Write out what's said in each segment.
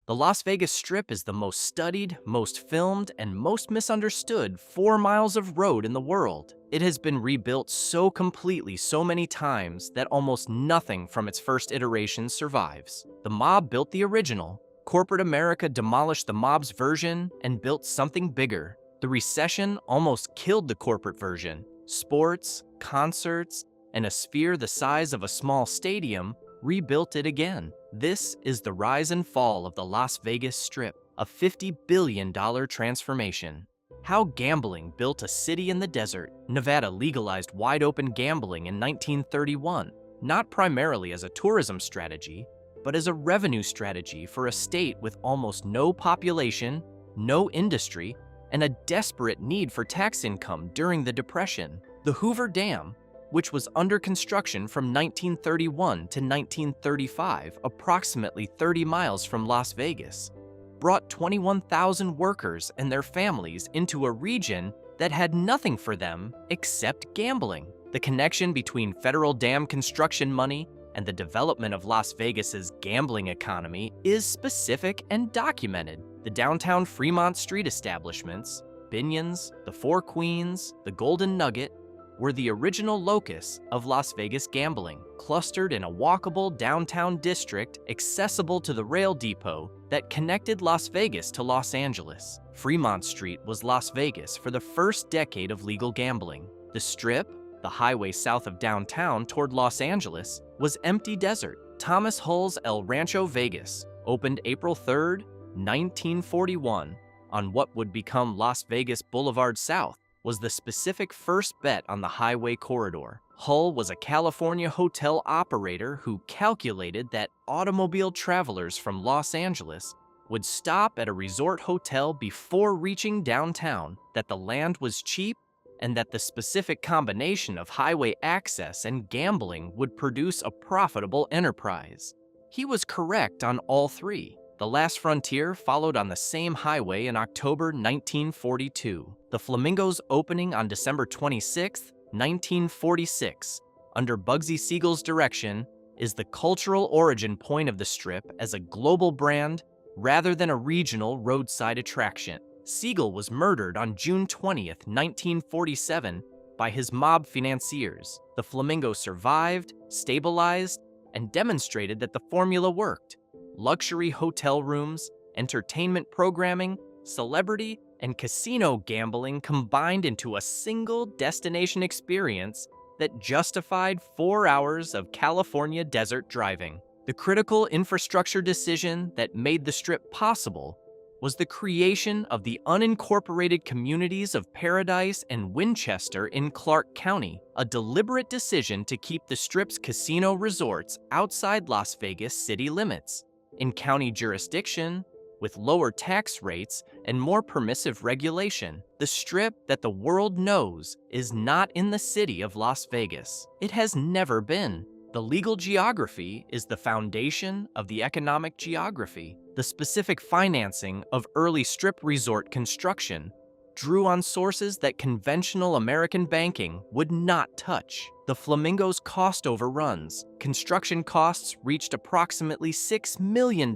The Las Vegas Strip is the most studied, most filmed, and most misunderstood 4 miles of road in the world. It has been rebuilt so completely so many times that almost nothing from its first iteration survives. The mob built the original. Corporate America demolished the mob's version and built something bigger. The recession almost killed the corporate version. Sports, concerts, and a sphere the size of a small stadium rebuilt it again. This is the rise and fall of the Las Vegas Strip, a $50 billion transformation. How gambling built a city in the desert. Nevada legalized wide-open gambling in 1931, not primarily as a tourism strategy, but as a revenue strategy for a state with almost no population, no industry, and a desperate need for tax income during the Depression. The Hoover Dam, which was under construction from 1931 to 1935, approximately 30 miles from Las Vegas, brought 21,000 workers and their families into a region that had nothing for them except gambling. The connection between federal dam construction money and the development of Las Vegas's gambling economy is specific and documented. The downtown Fremont Street establishments, Binion's, the Four Queens, the Golden Nugget, were the original locus of Las Vegas gambling, clustered in a walkable downtown district accessible to the rail depot that connected Las Vegas to Los Angeles. Fremont Street was Las Vegas for the first decade of legal gambling. The Strip, the highway south of downtown toward Los Angeles, was empty desert. Thomas Hull's El Rancho Vegas opened April 3, 1941, on what would become Las Vegas Boulevard South, was the specific first bet on the highway corridor. Hull was a California hotel operator who calculated that automobile travelers from Los Angeles would stop at a resort hotel before reaching downtown, that the land was cheap, and that the specific combination of highway access and gambling would produce a profitable enterprise. He was correct on all three. The Last Frontier followed on the same highway in October 1942. The Flamingo's opening on December 26, 1946, under Bugsy Siegel's direction, is the cultural origin point of the Strip as a global brand rather than a regional roadside attraction. Siegel was murdered on June 20, 1947, by his mob financiers. The Flamingo survived, stabilized, and demonstrated that the formula worked. Luxury hotel rooms, entertainment programming, celebrity, and casino gambling combined into a single destination experience that justified 4 hours of California desert driving. The critical infrastructure decision that made the Strip possible was the creation of the unincorporated communities of Paradise and Winchester in Clark County, a deliberate decision to keep the Strip's casino resorts outside Las Vegas city limits. In county jurisdiction, with lower tax rates and more permissive regulation, the Strip that the world knows is not in the city of Las Vegas. It has never been. The legal geography is the foundation of the economic geography. The specific financing of early Strip resort construction drew on sources that conventional American banking would not touch. The Flamingo's cost overruns. Construction costs reached approximately $6 million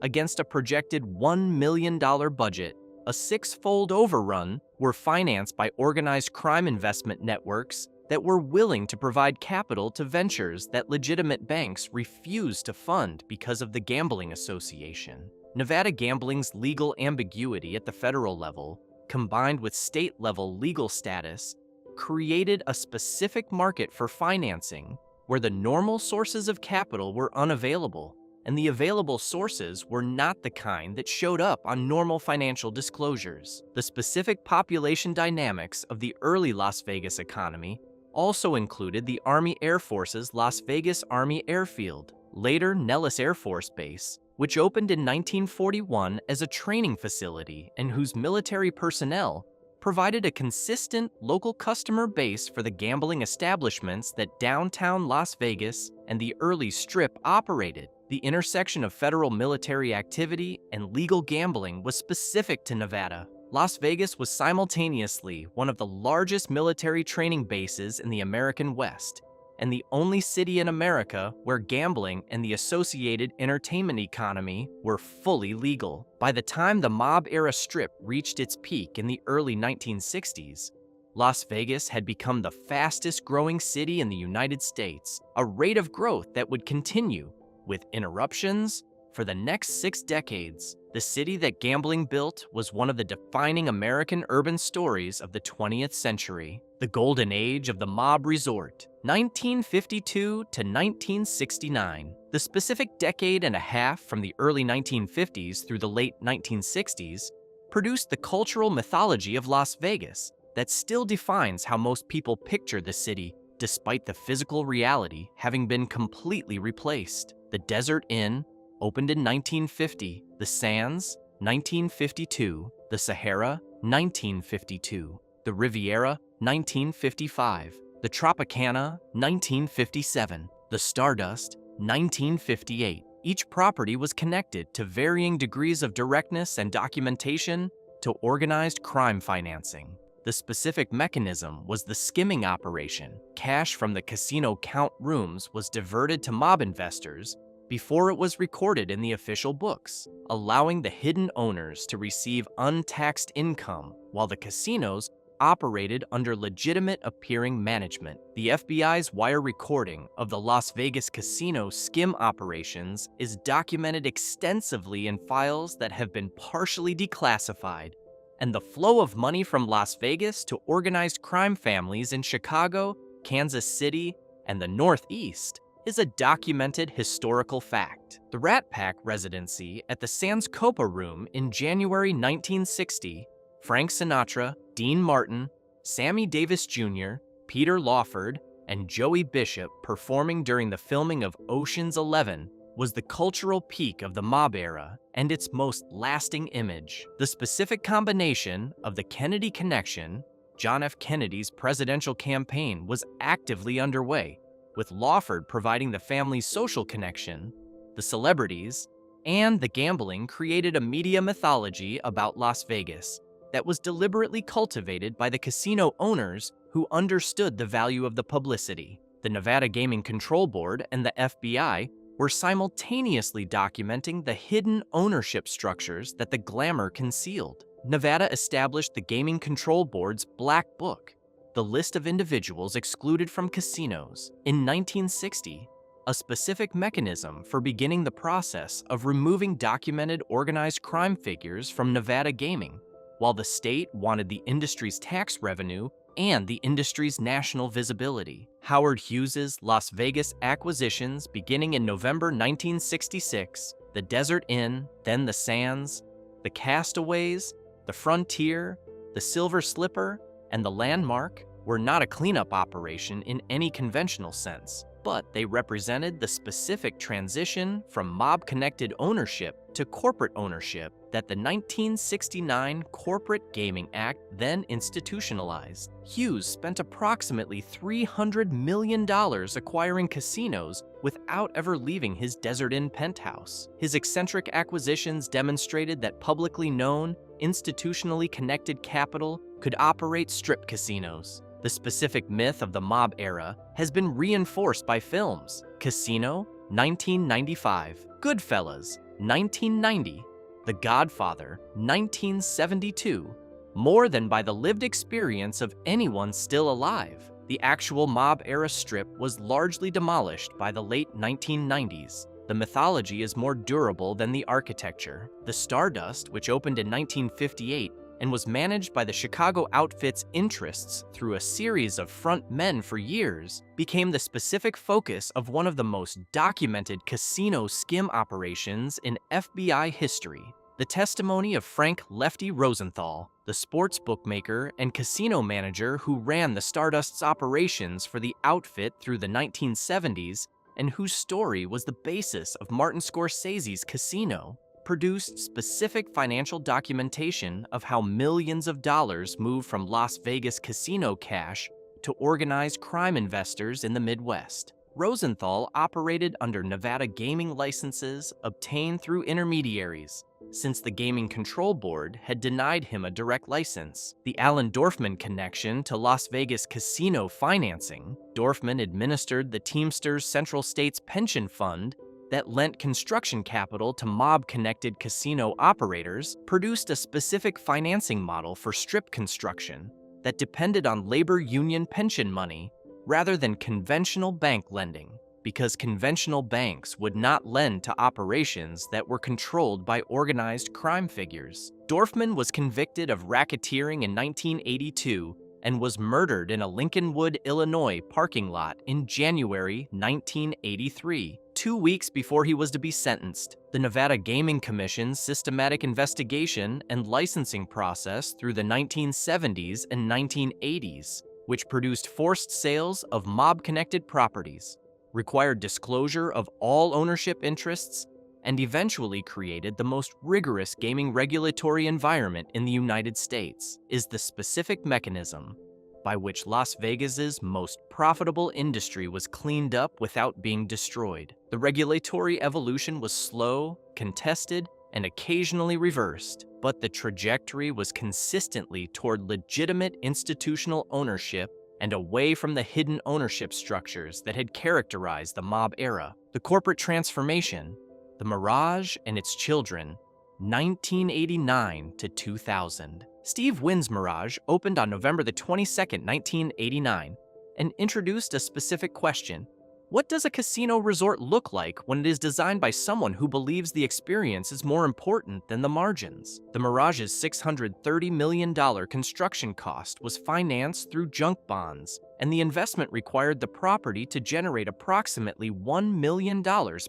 against a projected $1 million budget. A six-fold overrun were financed by organized crime investment networks that were willing to provide capital to ventures that legitimate banks refused to fund because of the Gambling Association. Nevada gambling's legal ambiguity at the federal level, combined with state-level legal status, created a specific market for financing where the normal sources of capital were unavailable, and the available sources were not the kind that showed up on normal financial disclosures. The specific population dynamics of the early Las Vegas economy also included the Army Air Force's Las Vegas Army Airfield, later Nellis Air Force Base, which opened in 1941 as a training facility and whose military personnel provided a consistent local customer base for the gambling establishments that downtown Las Vegas and the early Strip operated. The intersection of federal military activity and legal gambling was specific to Nevada. Las Vegas was simultaneously one of the largest military training bases in the American West and the only city in America where gambling and the associated entertainment economy were fully legal. By the time the mob-era strip reached its peak in the early 1960s, Las Vegas had become the fastest-growing city in the United States, a rate of growth that would continue, with interruptions, for the next 6 decades. The city that gambling built was one of the defining American urban stories of the 20th century, the golden age of the mob resort, 1952 to 1969. The specific decade and a half from the early 1950s through the late 1960s produced the cultural mythology of Las Vegas that still defines how most people picture the city, despite the physical reality having been completely replaced. The Desert Inn opened in 1950, the Sands, 1952, the Sahara, 1952, the Riviera, 1955, the Tropicana, 1957, the Stardust, 1958. Each property was connected to varying degrees of directness and documentation to organized crime financing. The specific mechanism was the skimming operation. Cash from the casino count rooms was diverted to mob investors before it was recorded in the official books, allowing the hidden owners to receive untaxed income while the casinos operated under legitimate appearing management. The FBI's wire recording of the Las Vegas casino skim operations is documented extensively in files that have been partially declassified, and the flow of money from Las Vegas to organized crime families in Chicago, Kansas City, and the Northeast is a documented historical fact. The Rat Pack residency at the Sands Copa Room in January 1960, Frank Sinatra, Dean Martin, Sammy Davis Jr., Peter Lawford, and Joey Bishop performing during the filming of Ocean's 11 was the cultural peak of the mob era and its most lasting image. The specific combination of the Kennedy connection, John F. Kennedy's presidential campaign was actively underway, with Lawford providing the family's social connection, the celebrities, and the gambling created a media mythology about Las Vegas that was deliberately cultivated by the casino owners who understood the value of the publicity. The Nevada Gaming Control Board and the FBI were simultaneously documenting the hidden ownership structures that the glamour concealed. Nevada established the Gaming Control Board's Black Book, the list of individuals excluded from casinos, in 1960, a specific mechanism for beginning the process of removing documented organized crime figures from Nevada gaming, while the state wanted the industry's tax revenue and the industry's national visibility. Howard Hughes's Las Vegas acquisitions beginning in November 1966, the Desert Inn, then the Sands, the Castaways, the Frontier, the Silver Slipper, and the Landmark were not a cleanup operation in any conventional sense, but they represented the specific transition from mob-connected ownership to corporate ownership that the 1969 Corporate Gaming Act then institutionalized. Hughes spent approximately $300 million acquiring casinos without ever leaving his Desert Inn penthouse. His eccentric acquisitions demonstrated that publicly known, institutionally connected capital could operate strip casinos. The specific myth of the mob era has been reinforced by films. Casino, 1995. Goodfellas, 1990. The Godfather, 1972. More than by the lived experience of anyone still alive. The actual mob-era strip was largely demolished by the late 1990s. The mythology is more durable than the architecture. The Stardust, which opened in 1958, and was managed by the Chicago outfit's interests through a series of front men for years, became the specific focus of one of the most documented casino skim operations in FBI history. The testimony of Frank "Lefty" Rosenthal, the sports bookmaker and casino manager who ran the Stardust's operations for the outfit through the 1970s, and whose story was the basis of Martin Scorsese's Casino, produced specific financial documentation of how millions of dollars moved from Las Vegas casino cash to organized crime investors in the Midwest. Rosenthal operated under Nevada gaming licenses obtained through intermediaries, since the Gaming Control Board had denied him a direct license. The Alan Dorfman connection to Las Vegas casino financing. Dorfman administered the Teamsters Central States Pension Fund that lent construction capital to mob-connected casino operators, produced a specific financing model for strip construction that depended on labor union pension money rather than conventional bank lending, because conventional banks would not lend to operations that were controlled by organized crime figures. Dorfman was convicted of racketeering in 1982 and was murdered in a Lincolnwood, Illinois parking lot in January 1983, 2 weeks before he was to be sentenced. The Nevada Gaming Commission's systematic investigation and licensing process through the 1970s and 1980s, which produced forced sales of mob-connected properties, required disclosure of all ownership interests, and eventually created the most rigorous gaming regulatory environment in the United States, is the specific mechanism by which Las Vegas's most profitable industry was cleaned up without being destroyed. The regulatory evolution was slow, contested, and occasionally reversed, but the trajectory was consistently toward legitimate institutional ownership and away from the hidden ownership structures that had characterized the mob era. The corporate transformation, the Mirage and its children, 1989 to 2000. Steve Wynn's Mirage opened on November the 22nd, 1989, and introduced a specific question. What does a casino resort look like when it is designed by someone who believes the experience is more important than the margins? The Mirage's $630 million construction cost was financed through junk bonds, and the investment required the property to generate approximately $1 million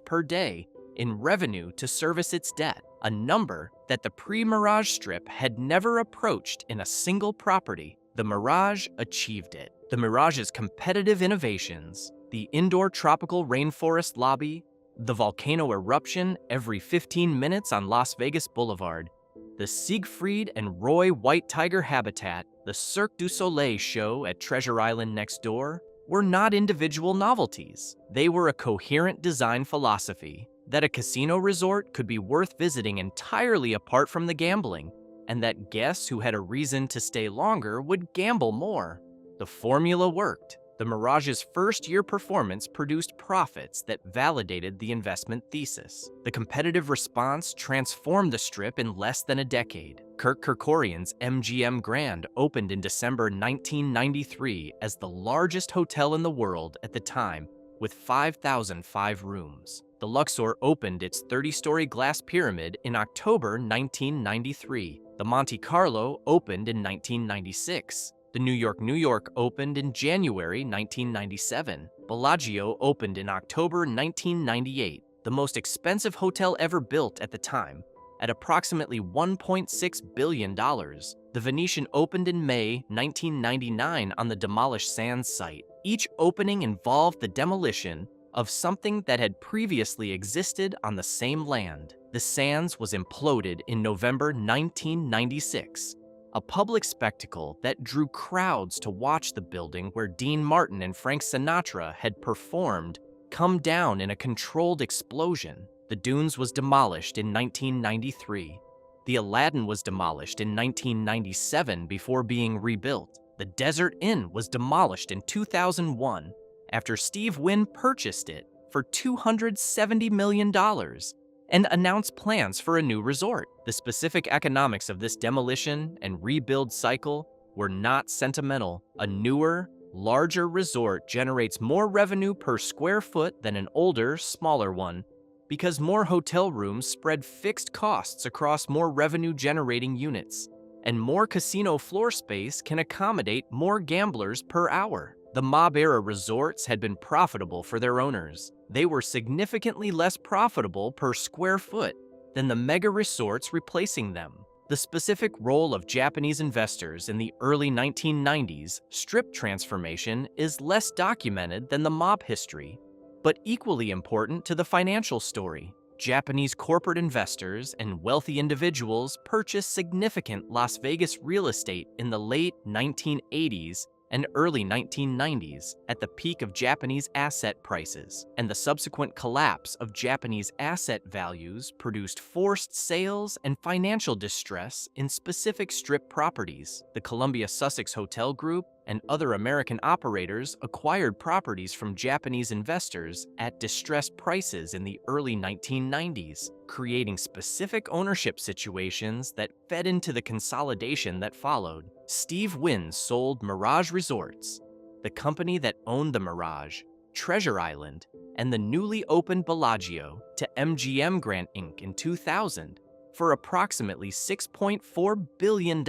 per day in revenue to service its debt, a number that the pre-Mirage Strip had never approached in a single property. The Mirage achieved it. The Mirage's competitive innovations, the indoor tropical rainforest lobby, the volcano eruption every 15 minutes on Las Vegas Boulevard, the Siegfried and Roy white tiger habitat, the Cirque du Soleil show at Treasure Island next door, were not individual novelties. They were a coherent design philosophy that a casino resort could be worth visiting entirely apart from the gambling, and that guests who had a reason to stay longer would gamble more. The formula worked. The Mirage's first-year performance produced profits that validated the investment thesis. The competitive response transformed the Strip in less than a decade. Kirk Kerkorian's MGM Grand opened in December 1993 as the largest hotel in the world at the time, with 5,005 rooms. The Luxor opened its 30-story glass pyramid in October 1993. The Monte Carlo opened in 1996. The New York opened in January 1997. Bellagio opened in October 1998, the most expensive hotel ever built at the time, at approximately $1.6 billion. The Venetian opened in May 1999 on the demolished Sands site. Each opening involved the demolition of something that had previously existed on the same land. The Sands was imploded in November 1996. A public spectacle that drew crowds to watch the building where Dean Martin and Frank Sinatra had performed come down in a controlled explosion. The Dunes was demolished in 1993. The Aladdin was demolished in 1997 before being rebuilt. The Desert Inn was demolished in 2001 after Steve Wynn purchased it for $270 million and announced plans for a new resort. The specific economics of this demolition and rebuild cycle were not sentimental. A newer, larger resort generates more revenue per square foot than an older, smaller one, because more hotel rooms spread fixed costs across more revenue-generating units, and more casino floor space can accommodate more gamblers per hour. The mob-era resorts had been profitable for their owners. They were significantly less profitable per square foot than the mega resorts replacing them. The specific role of Japanese investors in the early 1990s Strip transformation is less documented than the mob history, but equally important to the financial story. Japanese corporate investors and wealthy individuals purchased significant Las Vegas real estate in the late 1980s and early 1990s at the peak of Japanese asset prices, and the subsequent collapse of Japanese asset values produced forced sales and financial distress in specific Strip properties. The Columbia Sussex Hotel Group and other American operators acquired properties from Japanese investors at distressed prices in the early 1990s, creating specific ownership situations that fed into the consolidation that followed. Steve Wynn sold Mirage Resorts, the company that owned the Mirage, Treasure Island, and the newly opened Bellagio, to MGM Grand Inc. in 2000 for approximately $6.4 billion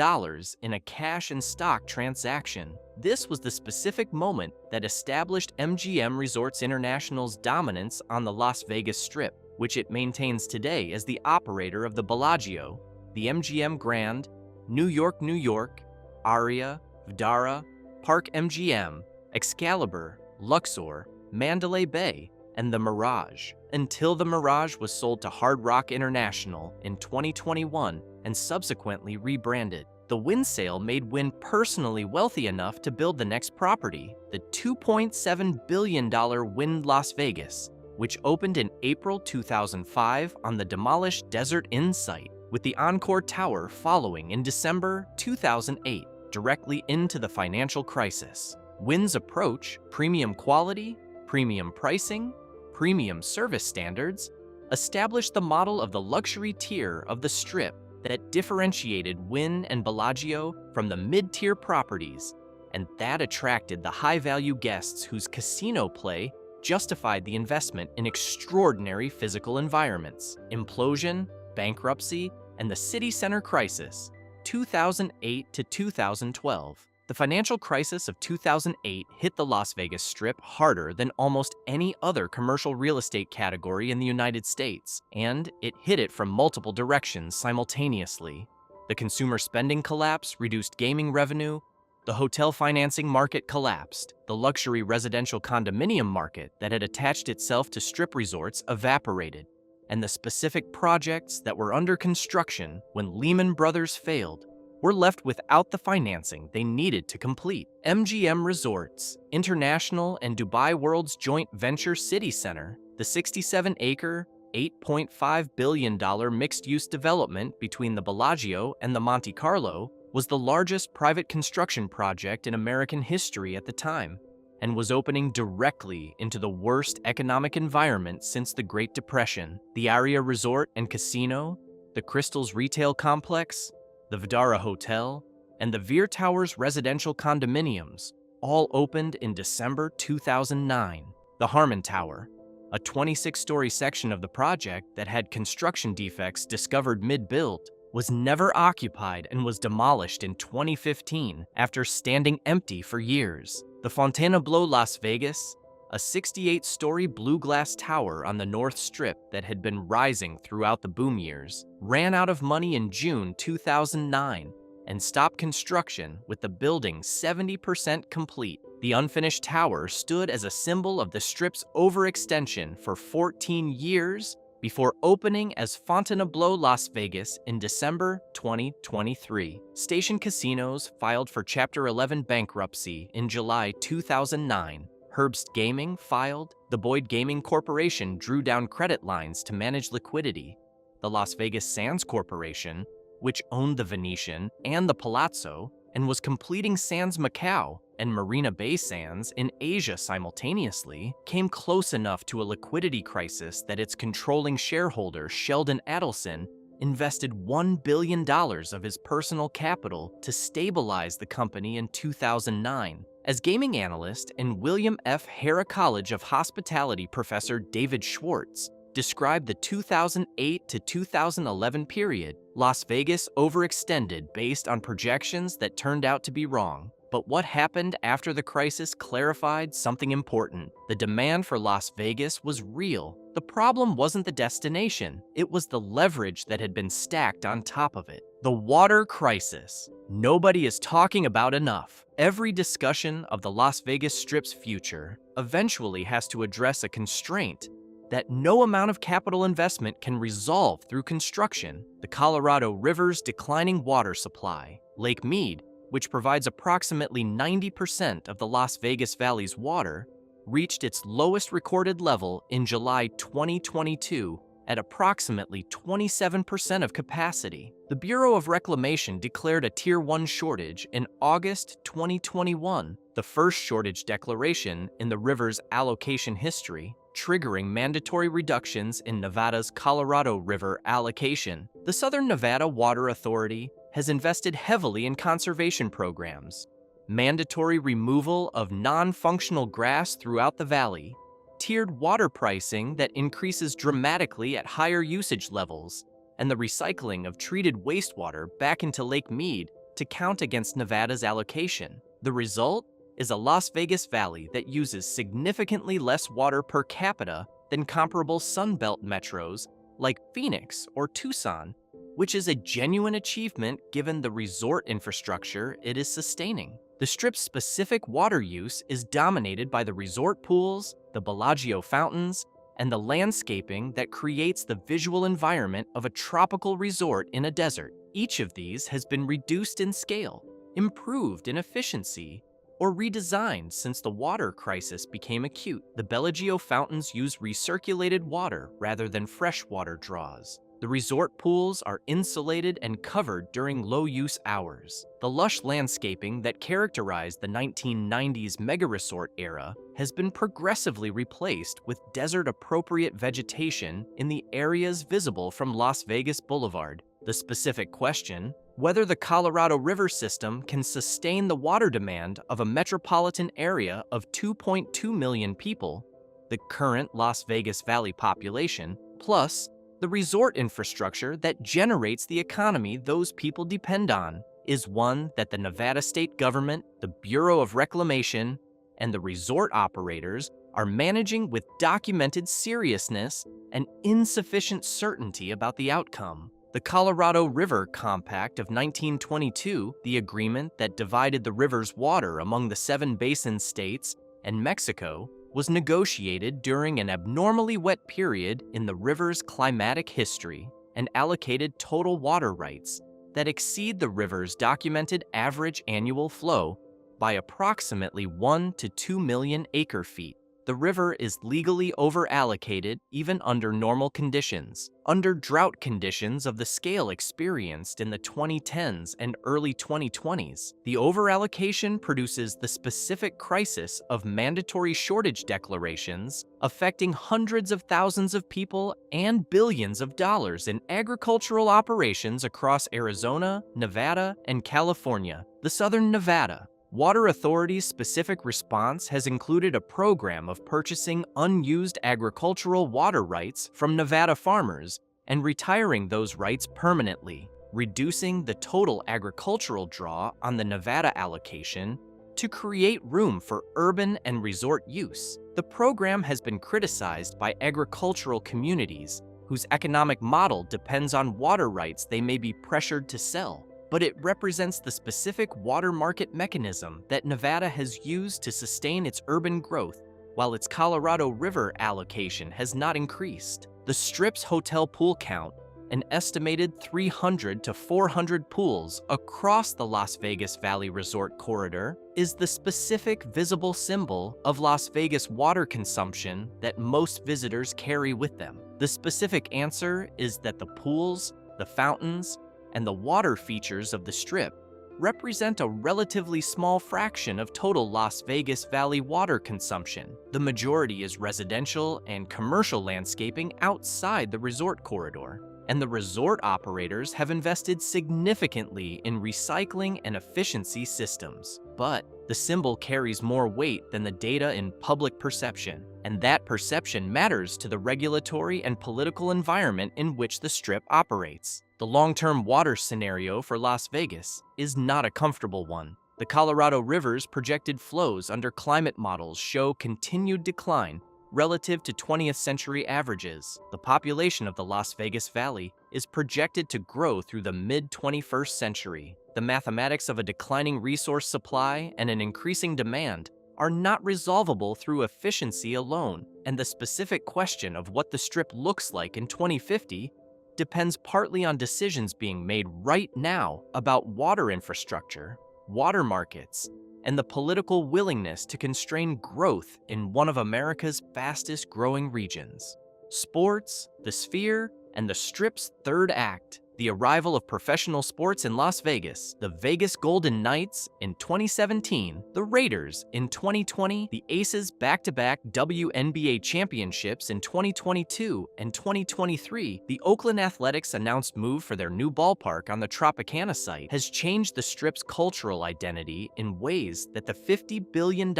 in a cash and stock transaction. This was the specific moment that established MGM Resorts International's dominance on the Las Vegas Strip, which it maintains today as the operator of the Bellagio, the MGM Grand, New York, Aria, Vdara, Park MGM, Excalibur, Luxor, Mandalay Bay, and the Mirage, until the Mirage was sold to Hard Rock International in 2021 and subsequently rebranded. The Wynn sale made Wynn personally wealthy enough to build the next property, the $2.7 billion Wynn Las Vegas, which opened in April 2005 on the demolished Desert Inn site, with the Encore Tower following in December 2008, directly into the financial crisis. Wynn's approach, premium quality, premium pricing, premium service standards, established the model of the luxury tier of the Strip that differentiated Wynn and Bellagio from the mid-tier properties, and that attracted the high-value guests whose casino play justified the investment in extraordinary physical environments. Implosion, bankruptcy, and the city center crisis, 2008 to 2012. The financial crisis of 2008 hit the Las Vegas Strip harder than almost any other commercial real estate category in the United States, and it hit it from multiple directions simultaneously. The consumer spending collapse reduced gaming revenue, the hotel financing market collapsed, the luxury residential condominium market that had attached itself to Strip resorts evaporated, and the specific projects that were under construction when Lehman Brothers failed were left without the financing they needed to complete. MGM Resorts International and Dubai World's joint venture City Center, the 67-acre, $8.5 billion mixed-use development between the Bellagio and the Monte Carlo, was the largest private construction project in American history at the time, and was opening directly into the worst economic environment since the Great Depression. The Aria Resort and Casino, the Crystals Retail Complex, the Vdara Hotel, and the Veer Towers residential condominiums all opened in December 2009. The Harmon Tower, a 26-story section of the project that had construction defects discovered mid-build, was never occupied and was demolished in 2015 after standing empty for years. The Fontainebleau Las Vegas, a 68-story blue glass tower on the North Strip that had been rising throughout the boom years, ran out of money in June 2009 and stopped construction with the building 70% complete. The unfinished tower stood as a symbol of the Strip's overextension for 14 years before opening as Fontainebleau Las Vegas in December 2023. Station Casinos filed for Chapter 11 bankruptcy in July 2009. Herbst Gaming filed, the Boyd Gaming Corporation drew down credit lines to manage liquidity. The Las Vegas Sands Corporation, which owned the Venetian and the Palazzo and was completing Sands Macau and Marina Bay Sands in Asia simultaneously, came close enough to a liquidity crisis that its controlling shareholder, Sheldon Adelson, invested $1 billion of his personal capital to stabilize the company in 2009. As gaming analyst and William F. Harrah College of Hospitality professor David Schwartz described the 2008 to 2011 period, Las Vegas overextended based on projections that turned out to be wrong. But what happened after the crisis clarified something important. The demand for Las Vegas was real. The problem wasn't the destination, it was the leverage that had been stacked on top of it. The water crisis. Nobody is talking about enough. Every discussion of the Las Vegas Strip's future eventually has to address a constraint that no amount of capital investment can resolve through construction: the Colorado River's declining water supply. Lake Mead, which provides approximately 90% of the Las Vegas Valley's water, reached its lowest recorded level in July 2022 at approximately 27% of capacity. The Bureau of Reclamation declared a Tier 1 shortage in August 2021, the first shortage declaration in the river's allocation history, triggering mandatory reductions in Nevada's Colorado River allocation. The Southern Nevada Water Authority has invested heavily in conservation programs, mandatory removal of non-functional grass throughout the valley, tiered water pricing that increases dramatically at higher usage levels, and the recycling of treated wastewater back into Lake Mead to count against Nevada's allocation. The result is a Las Vegas Valley that uses significantly less water per capita than comparable Sunbelt metros like Phoenix or Tucson, which is a genuine achievement given the resort infrastructure it is sustaining. The Strip's specific water use is dominated by the resort pools, the Bellagio fountains, and the landscaping that creates the visual environment of a tropical resort in a desert. Each of these has been reduced in scale, improved in efficiency, or redesigned since the water crisis became acute. The Bellagio fountains use recirculated water rather than freshwater draws. The resort pools are insulated and covered during low-use hours. The lush landscaping that characterized the 1990s mega-resort era has been progressively replaced with desert-appropriate vegetation in the areas visible from Las Vegas Boulevard. The specific question, whether the Colorado River system can sustain the water demand of a metropolitan area of 2.2 million people, the current Las Vegas Valley population, plus the resort infrastructure that generates the economy those people depend on, is one that the Nevada state government, the Bureau of Reclamation, and the resort operators are managing with documented seriousness and insufficient certainty about the outcome. The Colorado River Compact of 1922, the agreement that divided the river's water among the 7 basin states and Mexico, was negotiated during an abnormally wet period in the river's climatic history and allocated total water rights that exceed the river's documented average annual flow by approximately 1 to 2 million acre-feet. The river is legally over-allocated even under normal conditions. Under drought conditions of the scale experienced in the 2010s and early 2020s, the over-allocation produces the specific crisis of mandatory shortage declarations affecting hundreds of thousands of people and billions of dollars in agricultural operations across Arizona, Nevada, and California. The Southern Nevada Water Authority's specific response has included a program of purchasing unused agricultural water rights from Nevada farmers and retiring those rights permanently, reducing the total agricultural draw on the Nevada allocation to create room for urban and resort use. The program has been criticized by agricultural communities whose economic model depends on water rights they may be pressured to sell, but it represents the specific water market mechanism that Nevada has used to sustain its urban growth, while its Colorado River allocation has not increased. The Strip's hotel pool count, an estimated 300 to 400 pools across the Las Vegas Valley Resort corridor, is the specific visible symbol of Las Vegas water consumption that most visitors carry with them. The specific answer is that the pools, the fountains, and the water features of the Strip represent a relatively small fraction of total Las Vegas Valley water consumption. The majority is residential and commercial landscaping outside the resort corridor, and the resort operators have invested significantly in recycling and efficiency systems. But the symbol carries more weight than the data in public perception, and that perception matters to the regulatory and political environment in which the Strip operates. The long-term water scenario for Las Vegas is not a comfortable one. The Colorado River's projected flows under climate models show continued decline relative to 20th century averages. The population of the Las Vegas Valley is projected to grow through the mid-21st century. The mathematics of a declining resource supply and an increasing demand are not resolvable through efficiency alone, and the specific question of what the Strip looks like in 2050 depends partly on decisions being made right now about water infrastructure water markets, and the political willingness to constrain growth in one of America's fastest growing regions. Sports, the Sphere, and the Strip's third act, the arrival of professional sports in Las Vegas, the Vegas Golden Knights in 2017, the Raiders in 2020, the Aces back-to-back WNBA championships in 2022 and 2023, the Oakland Athletics' announced move for their new ballpark on the Tropicana site has changed the Strip's cultural identity in ways that the $50 billion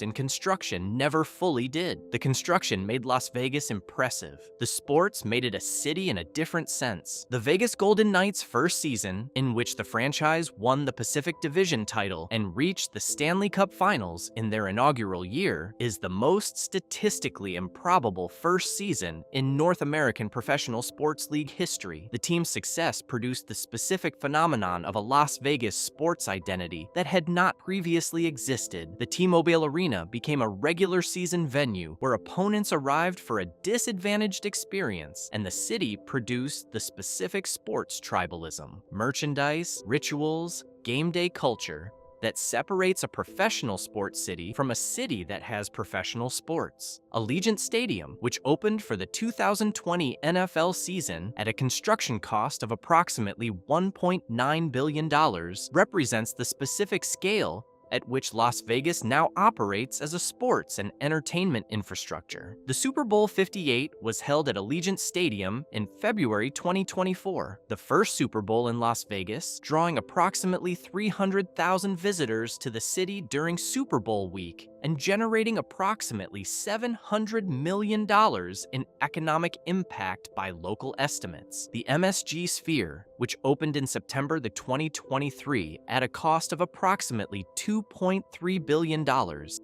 in construction never fully did. The construction made Las Vegas impressive. The sports made it a city in a different sense. The Vegas Golden Knights' first season, in which the franchise won the Pacific Division title and reached the Stanley Cup Finals in their inaugural year, is the most statistically improbable first season in North American professional sports league history. The team's success produced the specific phenomenon of a Las Vegas sports identity that had not previously existed. The T-Mobile Arena became a regular season venue where opponents arrived for a disadvantaged experience, and the city produced the specific sports tribalism, merchandise, rituals, game day culture that separates a professional sports city from a city that has professional sports. Allegiant Stadium, which opened for the 2020 NFL season at a construction cost of approximately $1.9 billion, represents the specific scale at which Las Vegas now operates as a sports and entertainment infrastructure. The Super Bowl 58 was held at Allegiant Stadium in February 2024, the first Super Bowl in Las Vegas, drawing approximately 300,000 visitors to the city during Super Bowl week and generating approximately $700 million in economic impact by local estimates. The MSG Sphere, which opened in September 2023 at a cost of approximately $2.3 billion,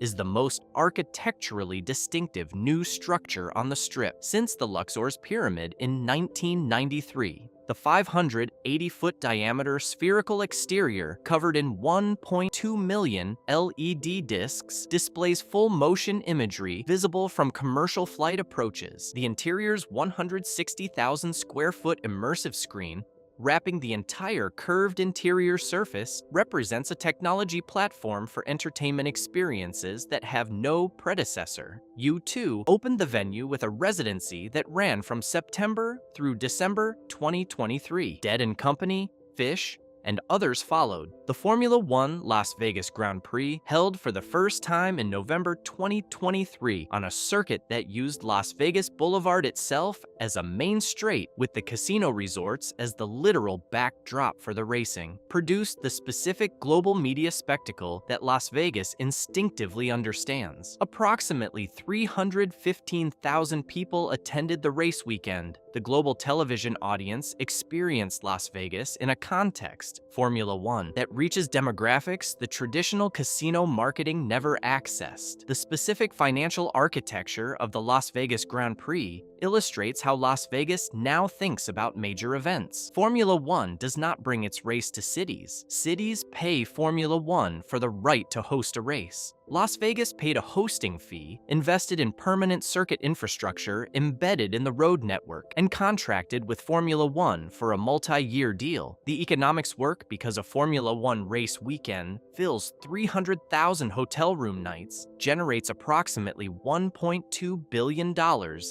is the most architecturally distinctive new structure on the Strip since the Luxor's Pyramid in 1993. The 580-foot diameter spherical exterior, covered in 1.2 million LED discs, displays full-motion imagery visible from commercial flight approaches. The interior's 160,000 square foot immersive screen, wrapping the entire curved interior surface, represents a technology platform for entertainment experiences that have no predecessor. U2 opened the venue with a residency that ran from September through December 2023. Dead & Company, Fish, and others followed. The Formula One Las Vegas Grand Prix, held for the first time in November 2023 on a circuit that used Las Vegas Boulevard itself as a main straight, with the casino resorts as the literal backdrop for the racing, produced the specific global media spectacle that Las Vegas instinctively understands. Approximately 315,000 people attended the race weekend. The global television audience experienced Las Vegas in a context, Formula One, that reaches demographics the traditional casino marketing never accessed. The specific financial architecture of the Las Vegas Grand Prix illustrates how Las Vegas now thinks about major events. Formula One does not bring its race to cities. Cities pay Formula One for the right to host a race. Las Vegas paid a hosting fee, invested in permanent circuit infrastructure embedded in the road network, and contracted with Formula One for a multi-year deal. The economics work because a Formula One race weekend fills 300,000 hotel room nights, generates approximately $1.2 billion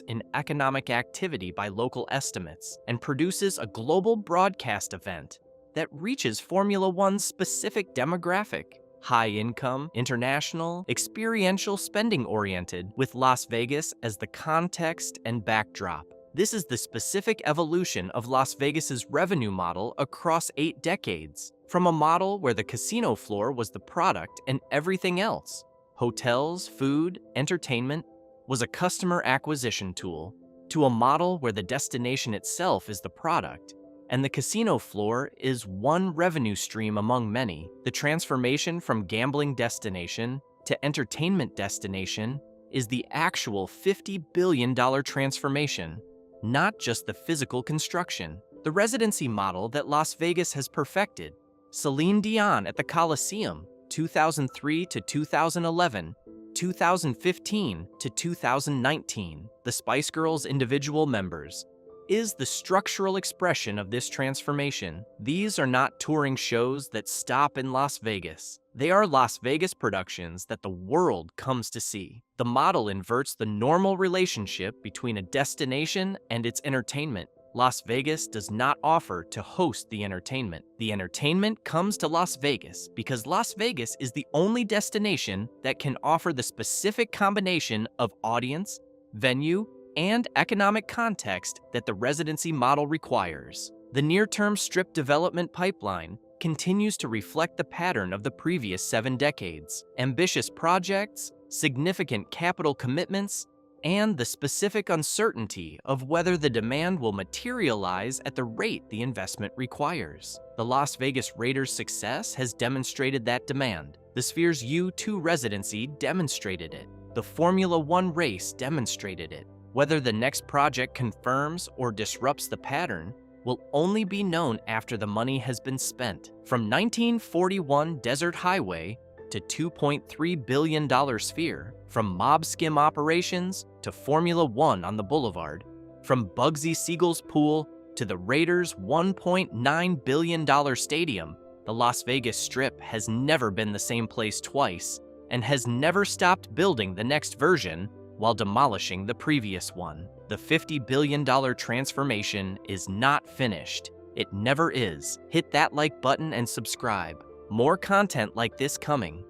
in economic activity by local estimates, and produces a global broadcast event that reaches Formula One's specific demographic. High income, international, experiential spending oriented, with Las Vegas as the context and backdrop. This is the specific evolution of Las Vegas's revenue model across 8 decades, from a model where the casino floor was the product and everything else, hotels, food, entertainment, was a customer acquisition tool, to a model where the destination itself is the product, and the casino floor is one revenue stream among many. The transformation from gambling destination to entertainment destination is the actual $50 billion transformation, not just the physical construction. The residency model that Las Vegas has perfected. Celine Dion at the Coliseum, 2003 to 2011, 2015 to 2019. The Spice Girls individual members, is the structural expression of this transformation. These are not touring shows that stop in Las Vegas. They are Las Vegas productions that the world comes to see. The model inverts the normal relationship between a destination and its entertainment. Las Vegas does not offer to host the entertainment. The entertainment comes to Las Vegas because Las Vegas is the only destination that can offer the specific combination of audience, venue, and economic context that the residency model requires. The near-term Strip development pipeline continues to reflect the pattern of the previous 7 decades. Ambitious projects, significant capital commitments, and the specific uncertainty of whether the demand will materialize at the rate the investment requires. The Las Vegas Raiders' success has demonstrated that demand. The Sphere's U2 residency demonstrated it. The Formula One race demonstrated it. Whether the next project confirms or disrupts the pattern will only be known after the money has been spent. From 1941 Desert Highway to $2.3 billion Sphere, from mob skim operations to Formula One on the Boulevard, from Bugsy Siegel's pool to the Raiders' $1.9 billion stadium, the Las Vegas Strip has never been the same place twice and has never stopped building the next version while demolishing the previous one. The $50 billion transformation is not finished. It never is. Hit that like button and subscribe. More content like this coming.